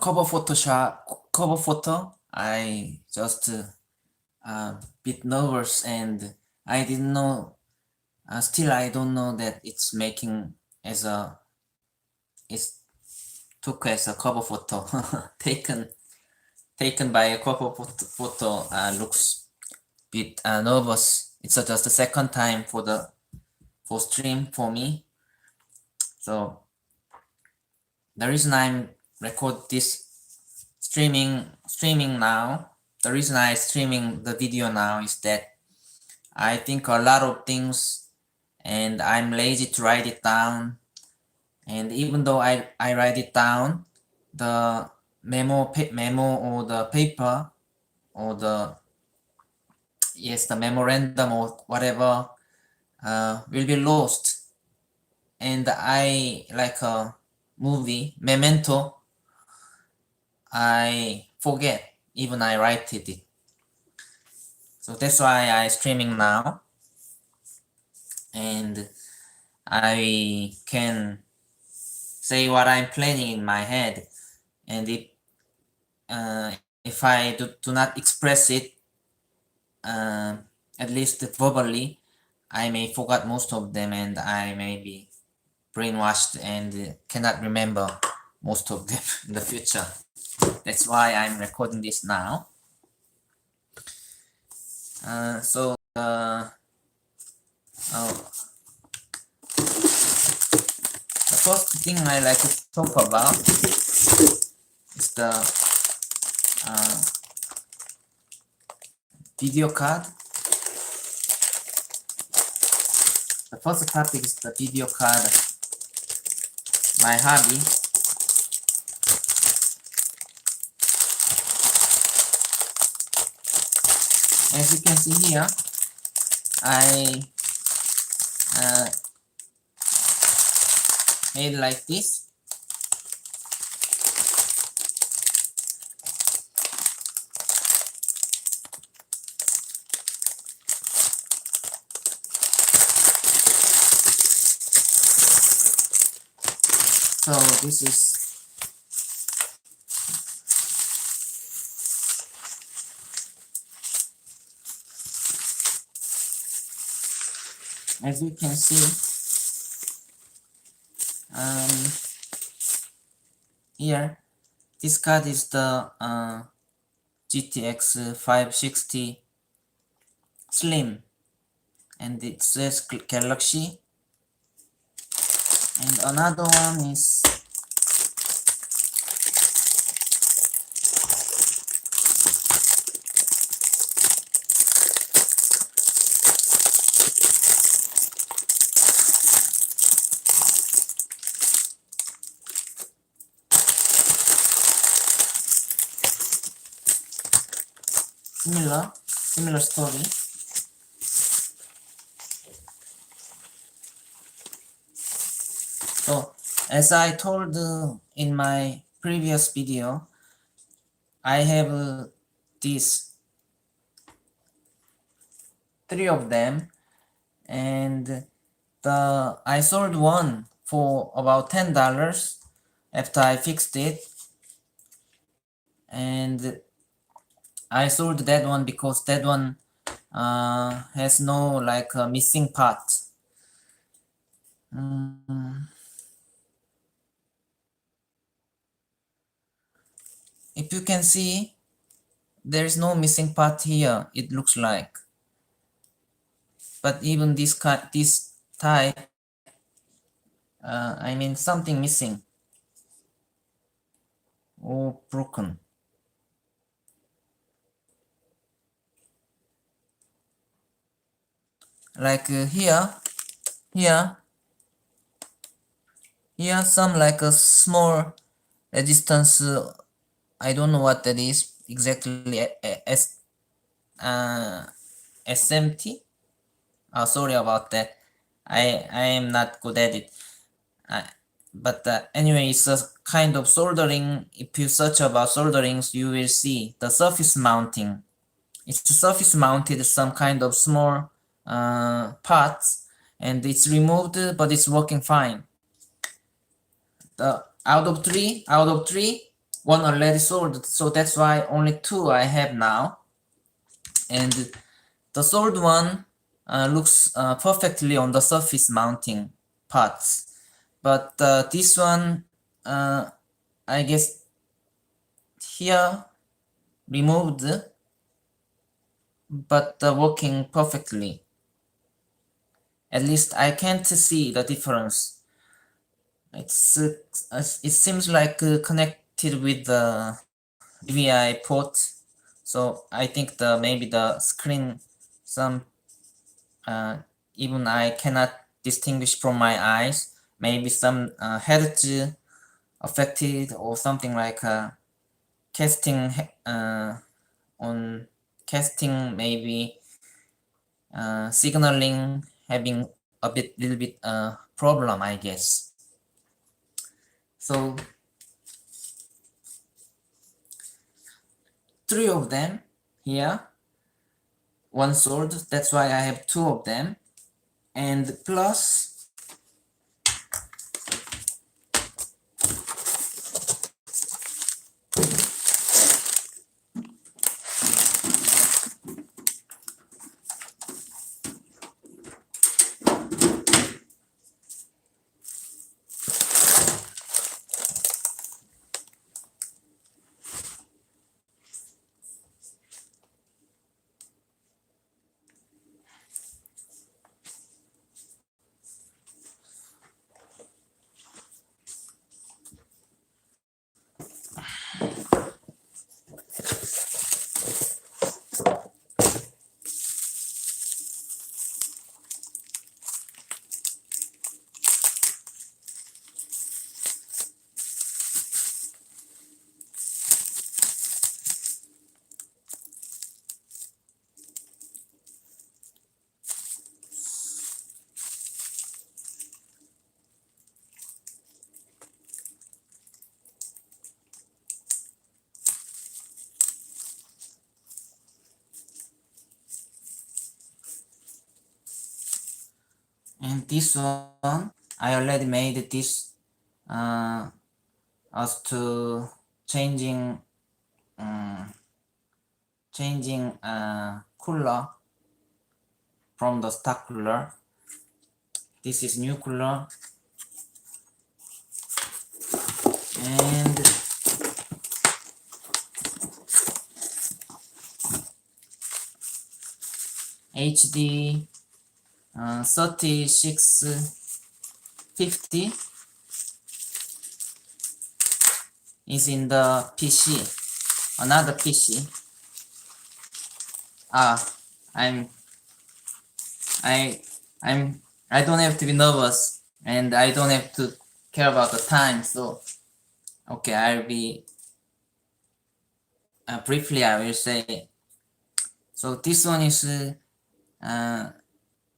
cover photo. I just bit nervous, and I didn't know. Still, I don't know that it's making as a it's took as a cover photo taken by a cover photo. Looks bit nervous. It's just the second time for stream for me. So the reason I'm record this streaming now, the reason I streaming the video now is that I think a lot of things and I'm lazy to write it down. And even though I write it down, the memo or the paper or the memorandum or whatever will be lost. And I, like a movie Memento, I forget even I write it. So that's why I streaming now, and I can say what I'm planning in my head. And if I do not express it, at least verbally, I may forget most of them, and I may be brainwashed and cannot remember most of them in the future. That's why I'm recording this now. So the first thing I like to talk about is the video card. The first topic is the video card, my hobby. As you can see here, I made like this. So this is as you can see, here this card is the GTX 560 Slim, and it says Galaxy. And another one is similar story. So as I told in my previous video, I have these 3 of them, and I sold one for about $10 after I fixed it, and I sold that one because that one has no like missing part. If you can see, there's no missing part here, it looks like. But even this type, I mean something missing or broken. Like here some like a small resistance. I don't know what that is exactly. SMT. Sorry about that. I am not good at it. But anyway, it's a kind of soldering. If you search about solderings, you will see the surface mounting. It's surface mounted some kind of small parts, and it's removed, but it's working fine. Out of three, one already sold, so that's why only two I have now. And the sold one looks perfectly on the surface mounting parts, but this one I guess here removed, but working perfectly. At least I can't see the difference. It seems like connected with the DVI port, so I think maybe the screen some even I cannot distinguish from my eyes. Maybe some hertz affected or something like casting on casting, maybe signaling having a little bit problem, I guess. So three of them here, one sword, that's why I have two of them, and plus and this one I already made this as to changing cooler from the stock cooler. This is new cooler, and HD 3650 is in the PC, another PC. I'm I I'm I don't have to be nervous, and I don't have to care about the time. So okay, I'll be briefly I will say. So this one is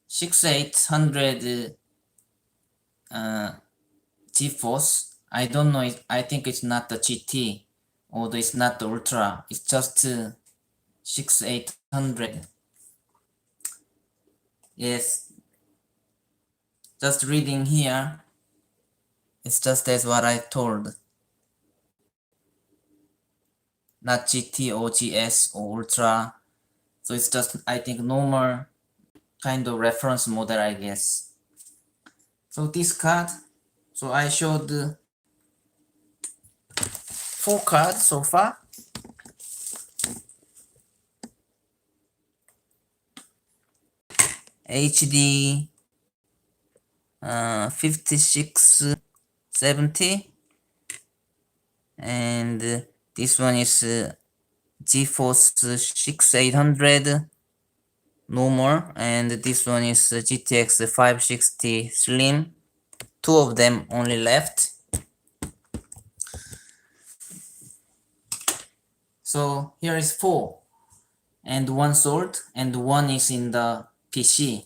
6800 GeForce. I don't know. I think it's not the GT, or it's not the Ultra. It's just 6800. Yes, just reading here. It's just as what I told. Not GT or GS or Ultra. So it's just, I think, normal kind of reference model, I guess. So this card, so I showed 4 cards so far. HD 5670, and this one is GeForce 6800 normal, and this one is GTX 560 Slim. 2 of them only left. So here is 4, and 1 sold, and 1 is in the PC.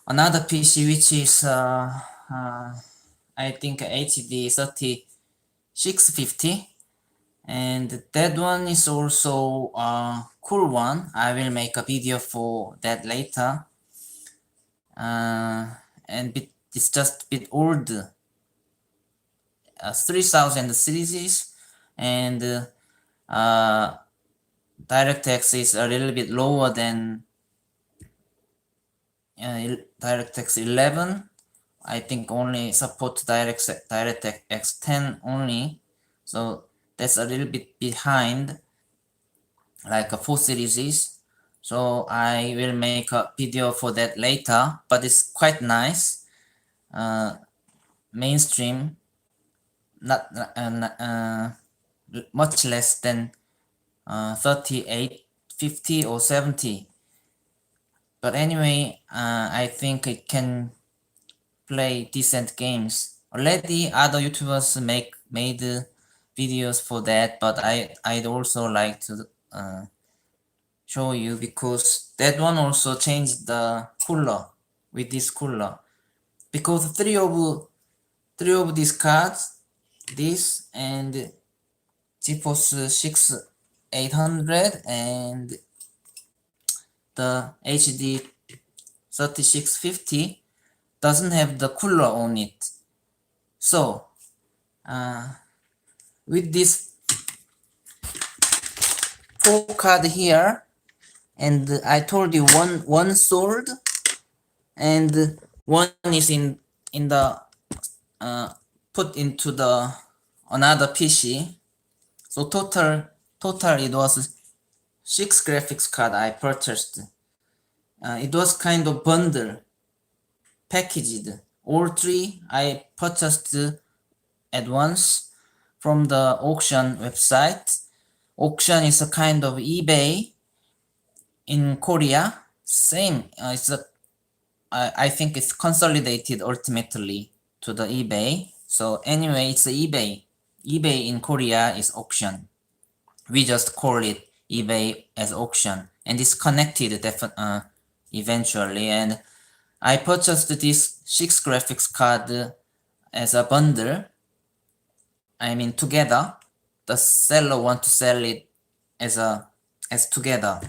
Another PC which is I think HD 3650, and that one is also a cool one. I will make a video for that later. And it's just a bit old, 3000 series, and DirectX is a little bit lower than DirectX 11. I think only support DirectX 10 only, so that's a little bit behind like a 4 series is. So I will make a video for that later, but it's quite nice. Mainstream, not much less than 38, 50 or 70. But anyway, I think it can play decent games. Already other YouTubers made videos for that, but I'd also like to show you because that one also changed the cooler with this cooler, because three of these cards, this and GeForce 6800 and the HD 3650 doesn't have the cooler on it. So with this 4 card here, and I told you one sold and one is in the put into the another PC. So total it was 6 graphics card I purchased. It was kind of bundle packaged. All 3 I purchased at once from the auction website. Auction is a kind of eBay in Korea. Same. I think it's consolidated ultimately to the eBay. So anyway, it's eBay. eBay in Korea is auction. We just call it eBay as auction, and it's connected eventually. And I purchased this 6 graphics card as a bundle. I mean together. The seller want to sell it as together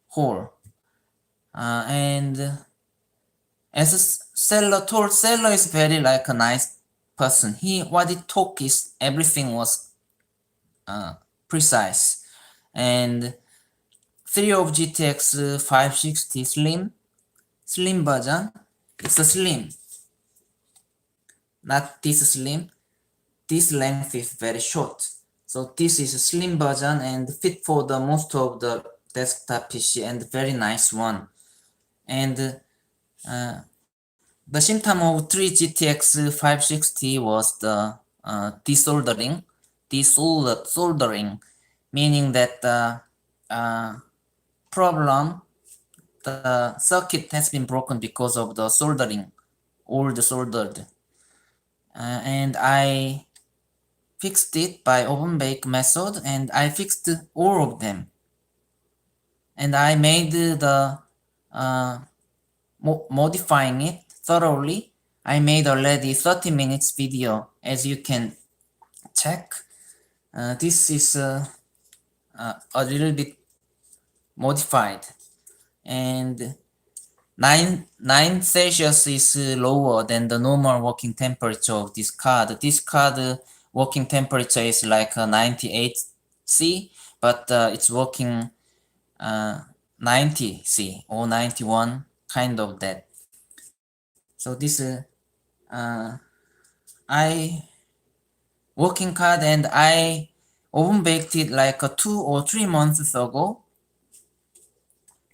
whole. And as a seller is very like a nice person. What he talk is everything was precise. And 3 of GTX 560 slim version. It's a slim, not this slim. This length is very short. So this is a slim version and fit for the most of the desktop PC, and very nice one. And the symptom of 3 GTX 560 was the desoldering, meaning that the problem, the circuit has been broken because of the soldering, old soldered. And I fixed it by oven bake method, and I fixed all of them. And I made the modifying it thoroughly. I made already 30 minutes video, as you can check. This is a little bit modified, and 9 Celsius is lower than the normal working temperature of this card. This card working temperature is like 98 C, but it's working 90 C or 91, kind of that. So this I working card, and I oven baked it like 2 or 3 months ago,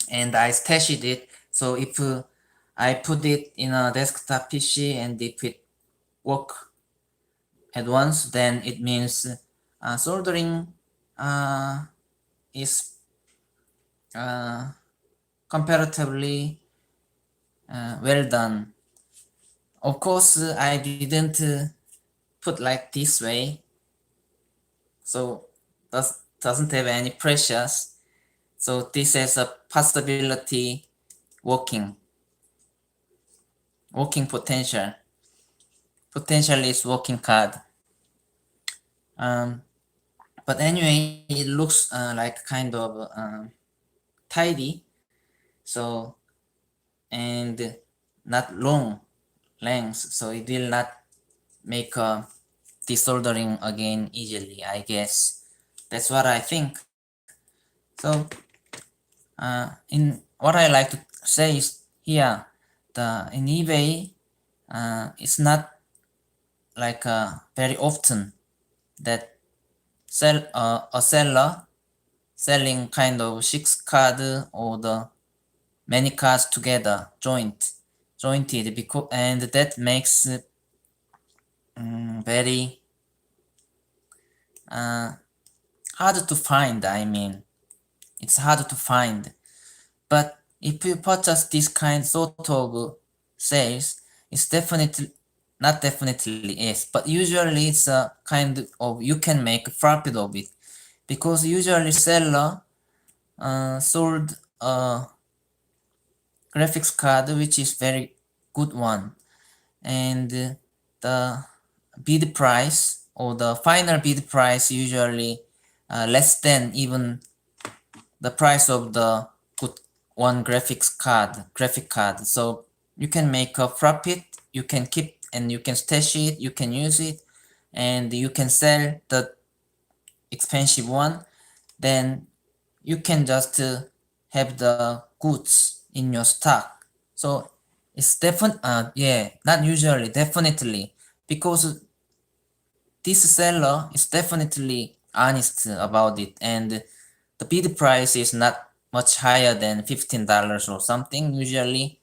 and I stashed it. So if I put it in a desktop PC and if it work at once, then it means soldering is comparatively well done. Of course, I didn't put like this way, so doesn't have any pressures. So this has a possibility working potential. Potential is working card. But anyway, it looks like kind of tidy. So, and not long length, so it will not make a desoldering again easily, I guess. That's what I think. So in what I like to say is here, in eBay, it's not like very often that a seller selling kind of 6 card or the many cards together jointed, because and that makes very hard to find. I mean, it's hard to find. But if you purchase this kind sort of sales, it's definitely not definitely is, but usually it's a kind of you can make profit of it, because usually seller sold a graphics card which is very good one, and the bid price or the final bid price usually less than even the price of the good one graphic card. So you can make a profit, you can keep and you can stash it, you can use it, and you can sell the expensive one. Then you can just have the goods in your stock. So it's not usually, definitely, because this seller is definitely honest about it, and the bid price is not much higher than $15 or something usually,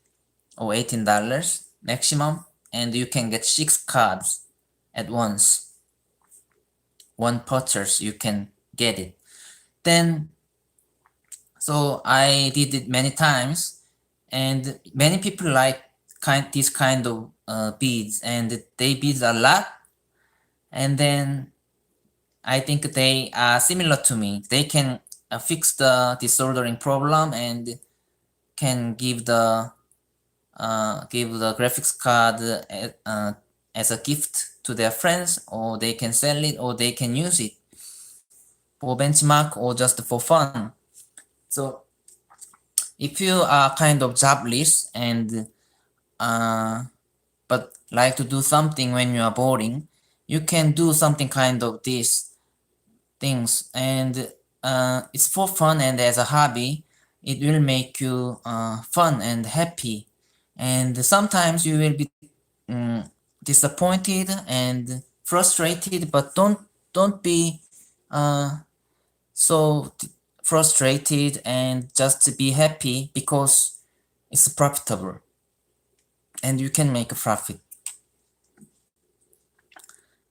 or $18 maximum, and you can get 6 cards at once. One purchase you can get it. Then so I did it many times, and many people like this kind of beads, and they bid a lot, and then I think they are similar to me. They can fix the disordering problem and can give the graphics card as a gift to their friends, or they can sell it, or they can use it for benchmark or just for fun. So if you are kind of jobless and but like to do something when you are boring, you can do something kind of these things, and it's for fun and as a hobby. It will make you fun and happy, and sometimes you will be disappointed and frustrated, but don't be so frustrated, and just be happy because it's profitable and you can make a profit,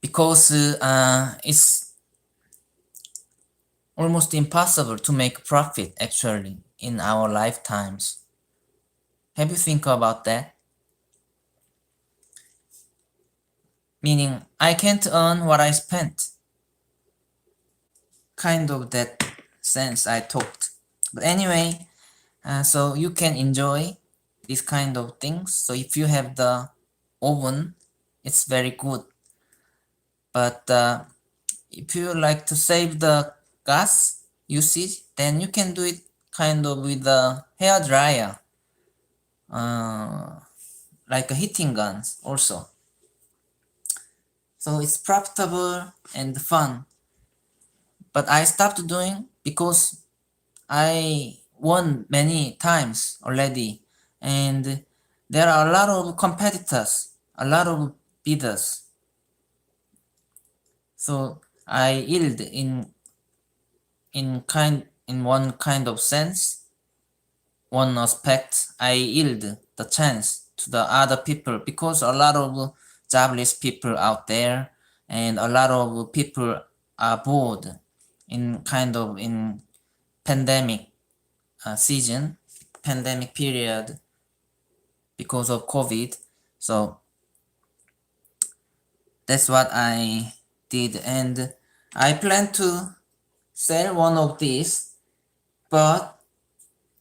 because it's almost impossible to make profit actually in our lifetimes. Have you think about that? Meaning I can't earn what I spent. Kind of that sense I talked. But anyway, so you can enjoy these kind of things. So if you have the oven, it's very good. But if you like to save the gas usage, then you can do it kind of with the hair dryer, like a heating guns also. So it's profitable and fun. But I stopped doing because I won many times already, and there are a lot of competitors, a lot of bidders. So I yield in one kind of sense, one aspect. I yield the chance to the other people, because a lot of jobless people out there, and a lot of people are bored in pandemic season, pandemic period, because of COVID. So that's what I did, and I plan to sell one of these. But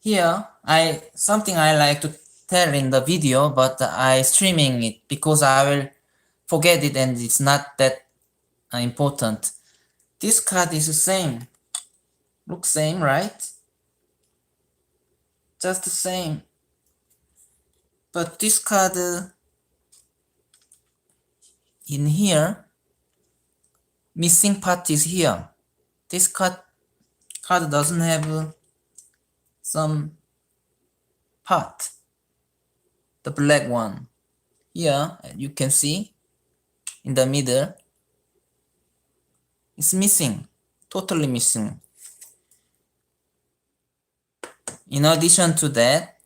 here something I like to tell in the video, but I streaming it because I will forget it and it's not that important. This card is the same, looks same, right? Just the same. But this card in here, missing part is here. This card doesn't have some part. The black one. Here you can see in the middle. It's missing. Totally missing. In addition to that,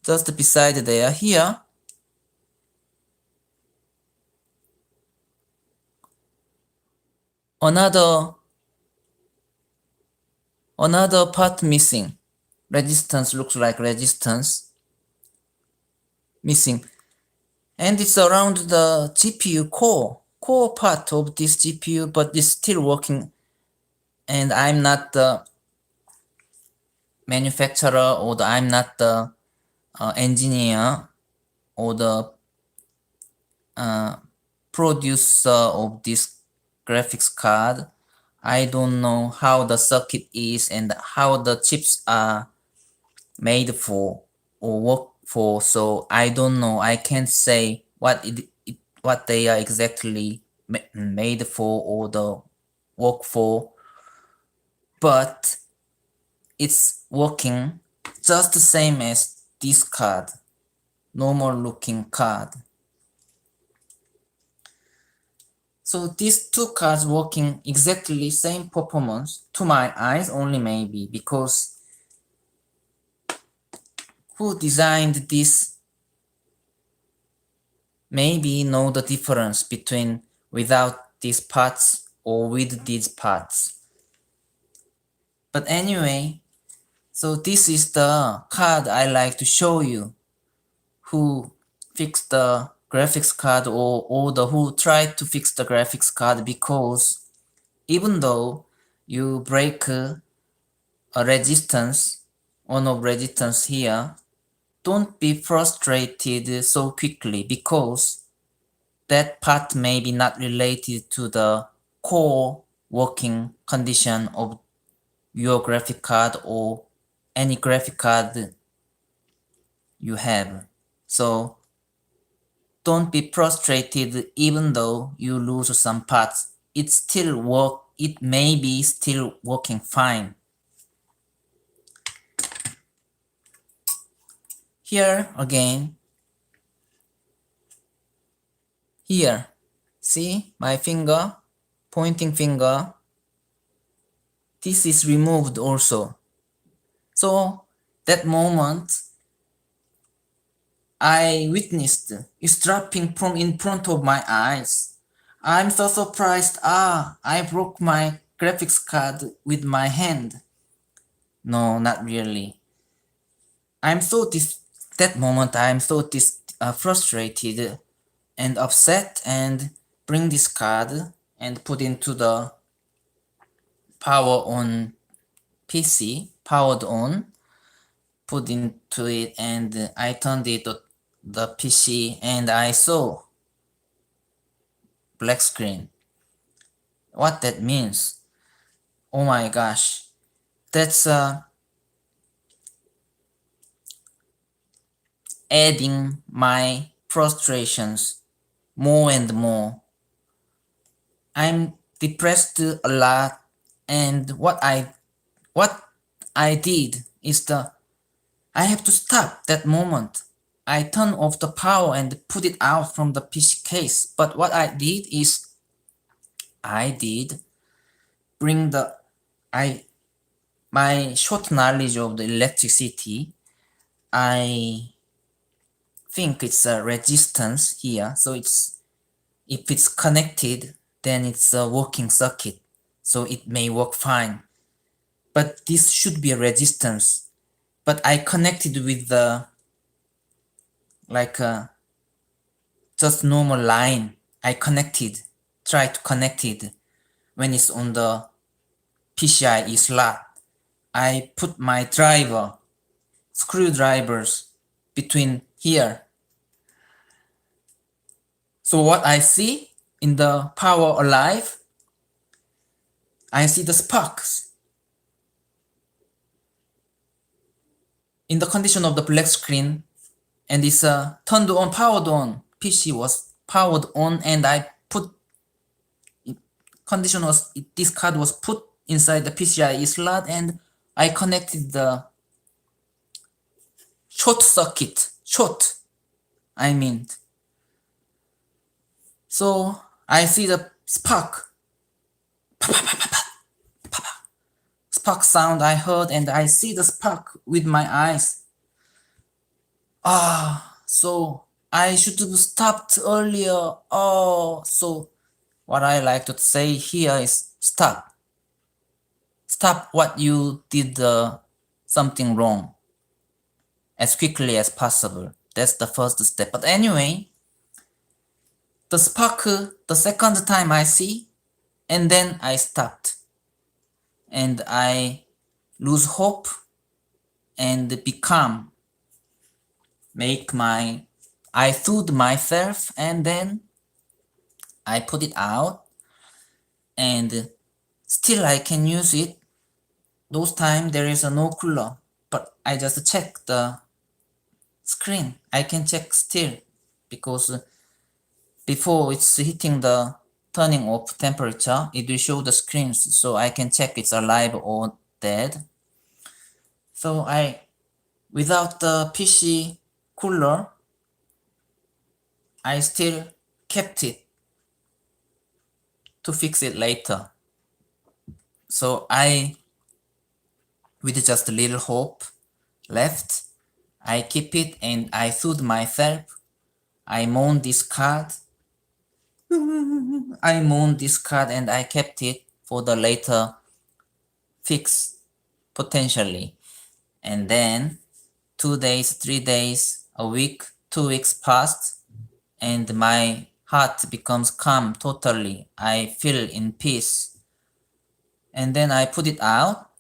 just beside there, here, another part missing. Resistance looks like resistance missing, and it's around the GPU core part of this GPU, but it's still working. And I'm not the manufacturer, or I'm not the engineer or the producer of this graphics card. I don't know how the circuit is and how the chips are made for or work for, so I don't know. I can't say what they are exactly made for or the work for, but it's working just the same as this card, normal looking card. So these two cards working exactly same performance to my eyes only, maybe because who designed this maybe know the difference between without these parts or with these parts. But anyway, so this is the card I like to show you who fixed the graphics card or the who tried to fix the graphics card, because even though you break a resistance, one of resistance here, don't be frustrated so quickly, because that part may be not related to the core working condition of your graphic card or any graphic card you have. So don't be frustrated even though you lose some parts. It may be still working fine. Here again, here, see my finger, pointing finger, this is removed also. So that moment I witnessed is dropping from in front of my eyes. I'm so surprised. I broke my graphics card with my hand. No, not really. That moment I'm so frustrated and upset, and bring this card and put into the power on PC, powered on, put into it, and I turned it to the PC and I saw black screen. What that means? Oh my gosh, that's adding my frustrations more and more. I'm depressed a lot, and what I did is I have to stop that moment. I turn off the power and put it out from the PC case. But what I did is I did bring my short knowledge of the electricity. I think it's a resistance here. So if it's connected, then it's a working circuit. So it may work fine. But this should be a resistance. But I connected with the just normal line. I try to connect it when it's on the PCIe slot. I put my screwdrivers between here. So what I see in the power alive, I see the sparks. In the condition of the black screen, and it's turned on, powered on. PC was powered on, and I put condition was this card was put inside the PCIe slot, and I connected the short circuit. I mean. So I see the spark sound I heard, and I see the spark with my eyes. So I should have stopped earlier. So what I like to say here is stop. Stop what you did something wrong as quickly as possible. That's the first step. But anyway, the spark, the second time I see, and then I stopped. And I lose hope and become, I soothe myself, and then I put it out, and still I can use it. Those times there is no cooler, but I just check the screen. I can check still, because before it's hitting the turning off temperature, it will show the screens, so I can check it's alive or dead. So without the PC cooler, I still kept it to fix it later. So with just a little hope left, I keep it and I soothe myself. I mourn this card. And I kept it for the later fix, potentially. And then 2 days, 3 days, a week, 2 weeks passed, and my heart becomes calm totally. I feel in peace. And then I put it out,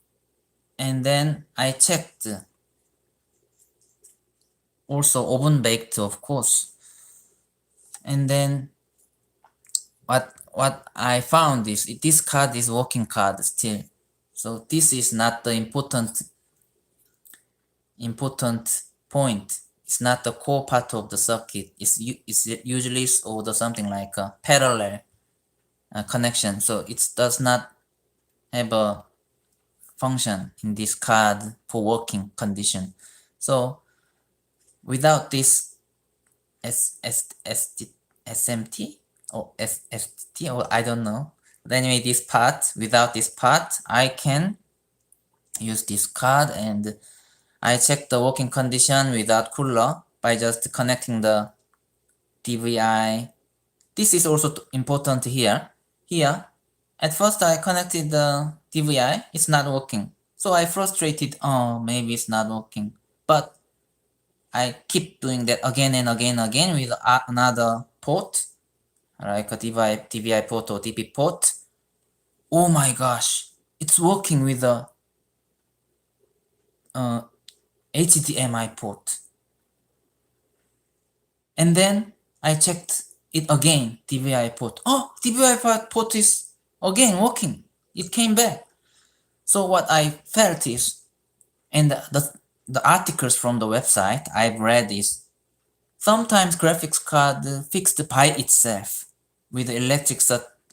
and then I checked. Also oven baked, of course. And then what I found is this card is working card still. So this is not the important point. It's not the core part of the circuit. It's usually or something like a parallel connection. So it does not have a function in this card for working condition. So without this SMT or SST, or I don't know. But anyway, without this part, I can use this card, and I check the working condition without cooler by just connecting the DVI. This is also important here. At first I connected the DVI, it's not working. So I frustrated, maybe it's not working. But I keep doing that again and again with another port, like a DVI port or DP port. Oh my gosh, it's working with the HDMI port. And then I checked it again, DVI port. Oh, DVI port is again working. It came back. So what I felt is, and the articles from the website I've read is, sometimes graphics card fixed by itself with the electric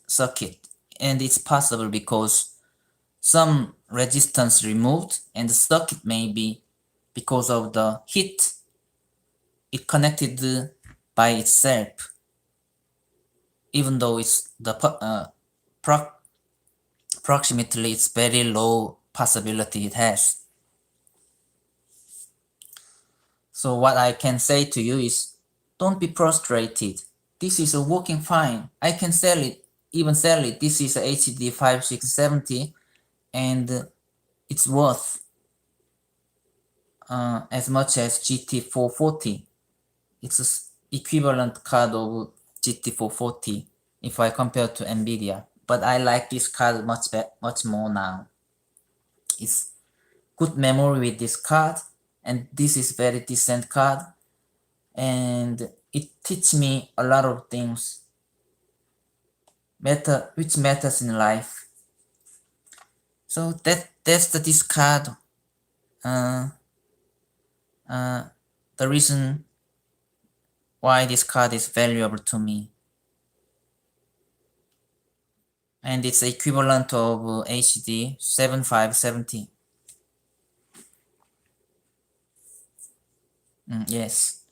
circuit, and it's possible because some resistance removed, and the circuit may be because of the heat it connected by itself, even though it's approximately it's very low possibility it has. So what I can say to you is, don't be frustrated. This is working fine. I can sell it, even sell it. This is a HD 5670, and it's worth as much as GT440. It's an equivalent card of GT440 if I compare to NVIDIA. But I like this card much more now. It's good memory with this card, and this is very decent card, and it teach me a lot of things which matters in life. So that's this card. The reason why this card is valuable to me. and it's equivalent of HD 7570. Yes.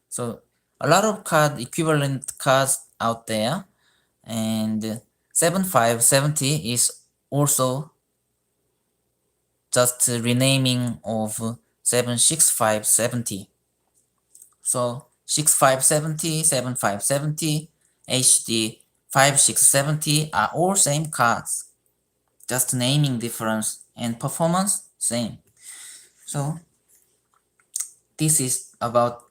So a lot of equivalent cards out there, and 7570 is also just renaming of 76570. So 6570, 7570, HD 5670 are all same cards, just naming difference, and performance same. So this is about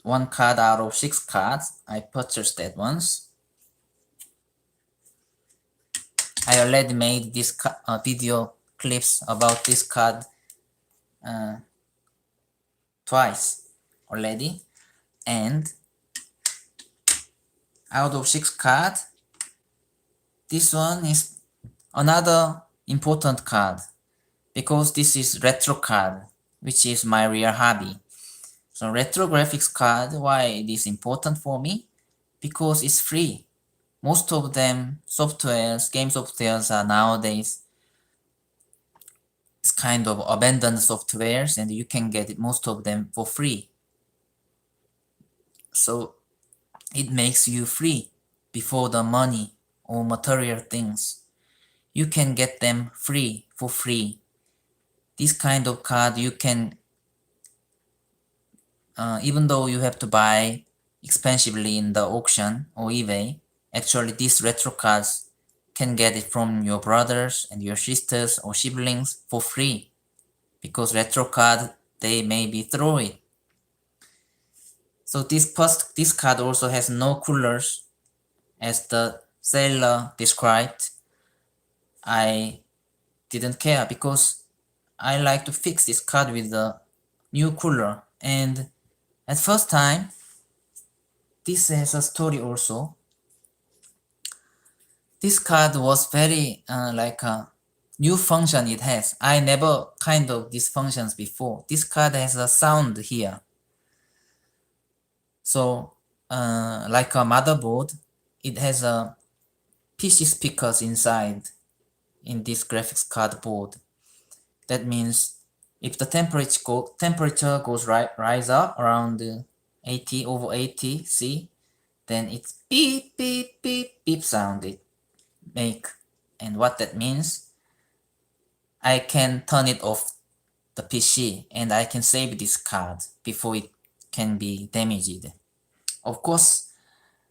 one card out of 6 cards. I purchased that once. I already made this video clips about this card twice already, and out of 6 cards, this one is another important card because this is retro card, which is my real hobby. So retro graphics card, why it is important for me? Because it's free. Most of them softwares, game softwares are nowadays it's kind of abandoned softwares, and you can get most of them for free. So it makes you free before the money or material things. You can get them free for free. This kind of card you can, even though you have to buy expensively in the auction or eBay, actually these retro cards can get it from your brothers and your sisters or siblings for free, because retro card they maybe throw it. So this card also has no coolers, as the seller described. I didn't care because I like to fix this card with the new cooler, and at first time this has a story also. This card was very like a new function it has. I never kind of these functions before. This card has a sound here. So like a motherboard, it has a PC speakers inside in this graphics card board. That means if the temperature goes rise up around 80 over 80 C, then it's beep beep beep beep sound it make. And what that means, I can turn it off the PC and I can save this card before it can be damaged. Of course,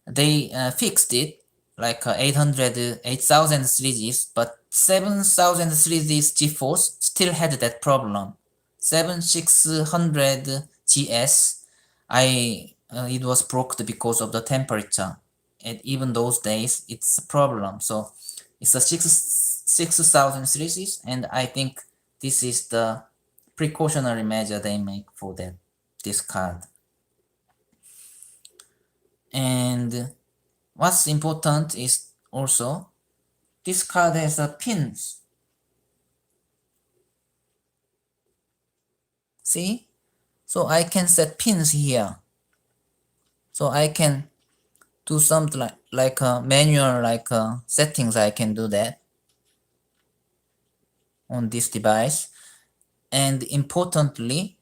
they fixed it like 8000 series, but 7000 series GeForce still had that problem. 7600 GS, it was broke because of the temperature, and even those days it's a problem. So it's a 6000 series, and I think this is the precautionary measure they make for this card. And what's important is also this card has pins. See? So I can set pins here. So I can do something like a manual settings. I can do that on this device. And importantly,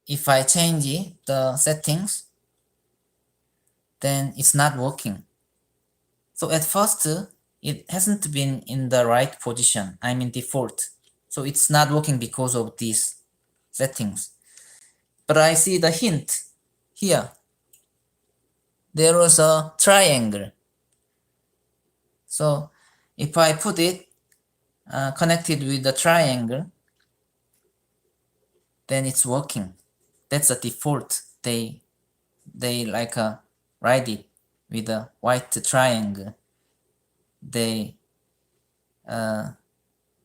if I change the settings, then it's not working. So at first, it hasn't been in the right position. I'm in default. So it's not working because of these settings. But I see the hint here. There was a triangle. So if I put it connected with the triangle, then it's working. That's a default. They like write it with a white triangle. They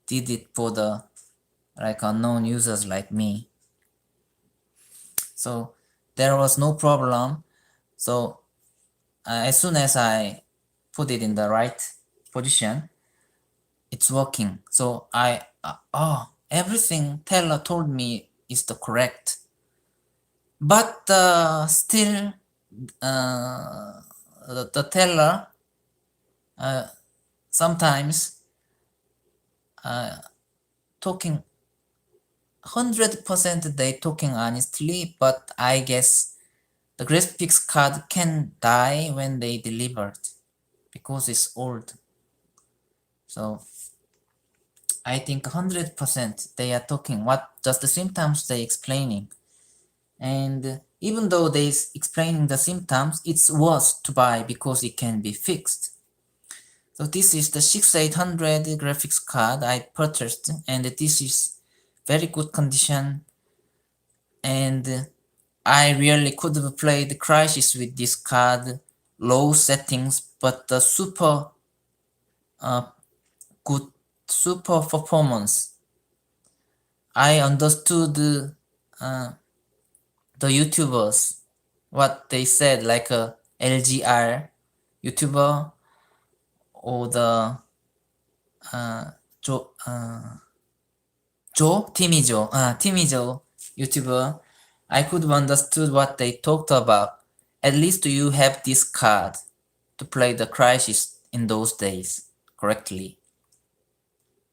did it for the unknown users like me. So there was no problem. So as soon as I put it in the right position, it's working. So everything Teller told me is the correct. But still the teller sometimes talking 100% they talking honestly, but I guess the graphics card can die when they delivered because it's old. So I think 100% they are talking what just the symptoms they explaining. And even though they explaining the symptoms, it's worth to buy because it can be fixed. So this is the 6800 graphics card I purchased, and this is very good condition, and I really could have played Crysis with this card, low settings, but the super good super performance. I understood the YouTubers, what they said, like a LGR YouTuber or the Joe, Timmy Joe YouTuber. I could have understood what they talked about. At least you have this card to play the Crysis in those days correctly,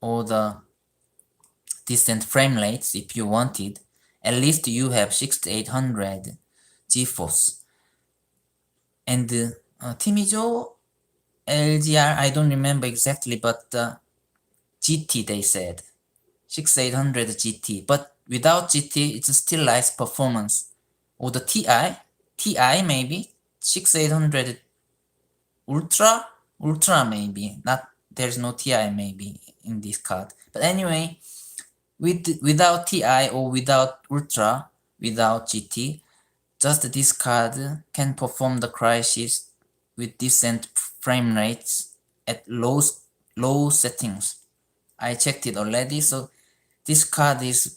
or the decent frame rates if you wanted. At least you have 6800 GeForce. And Timmy Joe LGR, I don't remember exactly, but GT they said 6800 GT, but without GT it's still nice performance. Or the TI maybe 6800 Ultra maybe, not there's no TI maybe in this card. But anyway, without TI or without Ultra, without GT, just this card can perform the Crysis with decent frame rates at low settings. I checked it already, so this card is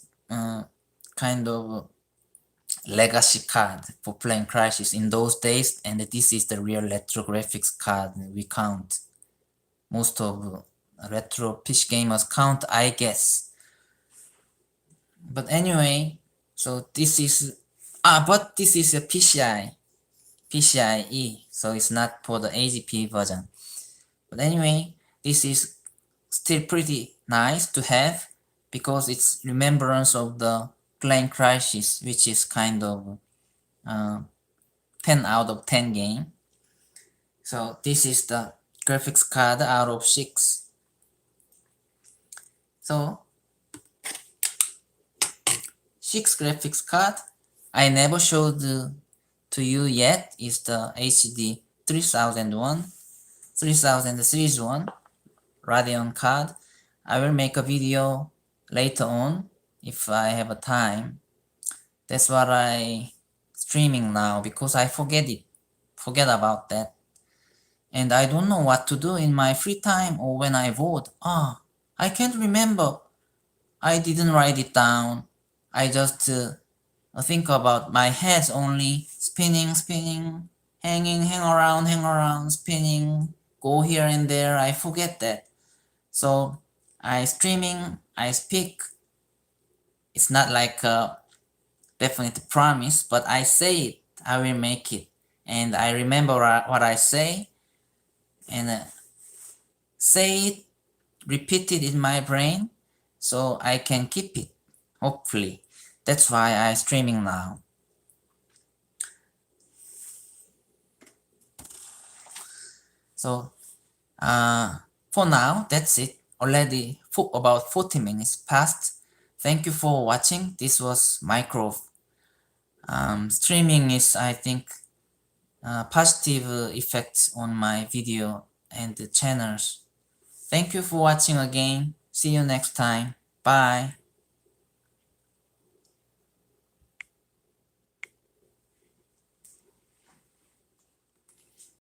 kind of legacy card for playing Crysis in those days, and this is the real retro graphics card we count. Most of retro PC gamers count, I guess. But anyway, so this is but this is a PCIe, so it's not for the AGP version. But anyway, this is still pretty nice to have because it's remembrance of the playing Crysis, which is kind of 10 out of 10 game. So this is the graphics card out of 6. So 6 graphics card I never showed to you yet is the HD 3001 series 1 Radeon card. I will make a video later on if I have a time. That's what I streaming now because I forget about that, and I don't know what to do in my free time or when I vote. I can't remember. I didn't write it down. I just think about my head only spinning, hang around, spinning, go here and there. I forget that. So I streaming, I speak. It's not like a definite promise, but I say it. I will make it, and I remember what I say, and say it, repeat it in my brain, so I can keep it. Hopefully, that's why I'm streaming now. So, for now, that's it. Already about 40 minutes passed. Thank you for watching. This was Micro. Streaming is, I think, positive effects on my video and the channels. Thank you for watching again. See you next time. Bye.